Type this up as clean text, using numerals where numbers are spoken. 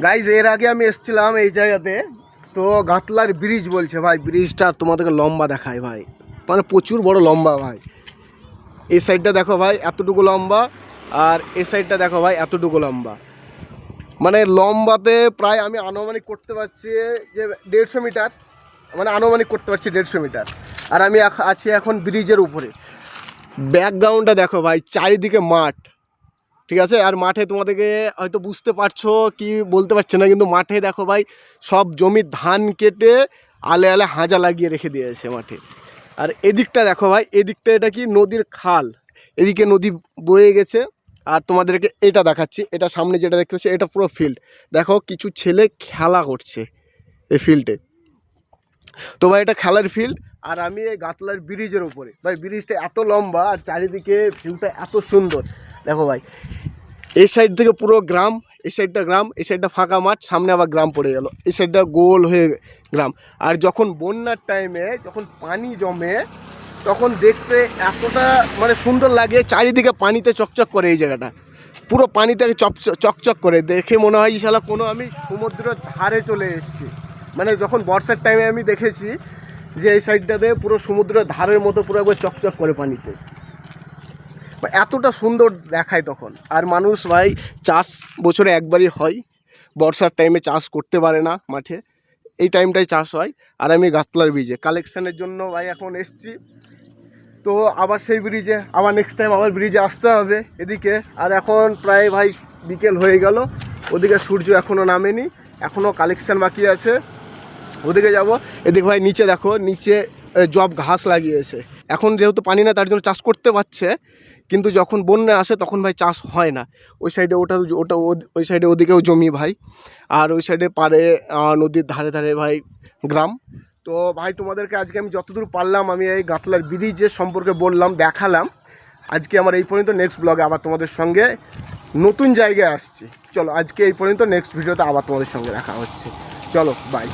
Guys এর আগে আমি এসেছিলাম এই জায়গাতে, তো গাতলার ব্রিজ বলছে ভাই, ব্রিজটা তোমাদেরকে লম্বা দেখায় ভাই, মানে প্রচুর বড় লম্বা ভাই। এই সাইডটা দেখো ভাই এতটুকু লম্বা, আর এই সাইডটা দেখো ভাই এতটুকু লম্বা, মানে লম্বাতে প্রায় আমি আনুমানিক করতে পারছি যে 150 মিটার, মানে আনুমানিক করতে পারছি 150 মিটার। আর আমি আছি এখন ব্রিজের উপরে। ব্যাকগ্রাউন্ডটা দেখো ভাই, চারিদিকে মাঠ, ঠিক আছে। আর মাঠে তোমাদেরকে হয়তো বুঝতে পারছো কি বলতে পারছে না, কিন্তু মাঠে দেখো ভাই সব জমির ধান কেটে আলে আলে হাঁজা লাগিয়ে রেখে দিয়েছে মাঠে। আর এদিকটা দেখো ভাই, এদিকটা এটা কি নদীর খাল, এদিকে নদী বয়ে গেছে। আর তোমাদেরকে এটা দেখাচ্ছি, এটা সামনে যেটা দেখতে পাচ্ছি এটা পুরো ফিল্ড, দেখো কিছু ছেলে খেলা করছে এই ফিল্ডে। তো ভাই এটা খেলার ফিল্ড, আর আমি এই গাতলার ব্রিজের উপরে ভাই। ব্রিজটা এত লম্বা আর চারিদিকে ভিউটা এত সুন্দর। দেখো ভাই এই সাইড থেকে পুরো গ্রাম, এই সাইডটা গ্রাম, এই সাইডটা ফাঁকা মাঠ, সামনে আবার গ্রাম পড়ে গেল, এই সাইডটা গোল হয়ে গ্রাম। আর যখন বন্যার টাইমে যখন পানি জমে তখন দেখতে এতটা মানে সুন্দর লাগে, চারিদিকে পানিতে চকচক করে এই জায়গাটা, পুরো পানিতে চকচক করে, দেখে মনে হয় শালা কোনো আমি সমুদ্রের ধারে চলে এসেছি। মানে যখন বর্ষার টাইমে আমি দেখেছি যে এই সাইডটাতে পুরো সমুদ্রের ধারের মতো পুরো একবার চকচক করে পানিতে, এতটা সুন্দর দেখায় তখন। আর মানুষ ভাই চাষ বছরে একবারই হয়, বর্ষার টাইমে চাষ করতে পারে না মাঠে, এই টাইমটাই চাষ হয়। আর আমি গাতলার ব্রিজে কালেকশানের জন্য ভাই এখন এসছি, তো আবার সেই ব্রিজে আবার নেক্সট টাইম আবার ব্রিজে আসতে হবে এদিকে। আর এখন প্রায় ভাই বিকেল হয়ে গেল, ওদিকে সূর্য এখনও নামেনি, এখনও কালেকশান বাকি আছে, ওদিকে যাব। এদিকে ভাই নিচে দেখো, নিচে জব ঘাস লাগিয়েছে, এখন যেহেতু পানি না তার জন্য চাষ করতে পারছে, কিন্তু যখন বন্যা আসে তখন ভাই চাষ হয় না। ওই সাইডে ওটা ওটা ওই সাইডে ওদিকেও জমি ভাই, আর ওই সাইডে পারে নদীর ধারে ধারে ভাই গ্রাম। তো ভাই তোমাদেরকে আজকে আমি যতদূর পারলাম আমি এই গাতলার ব্রিজের সম্পর্কে বললাম, দেখালাম। আজকে আমার এই পর্যন্ত, নেক্সট ব্লগে আবার তোমাদের সঙ্গে নতুন জায়গায় আসছি। চলো আজকে এই পর্যন্ত, নেক্সট ভিডিওতে আবার তোমাদের সঙ্গে দেখা হচ্ছে। চলো বাই।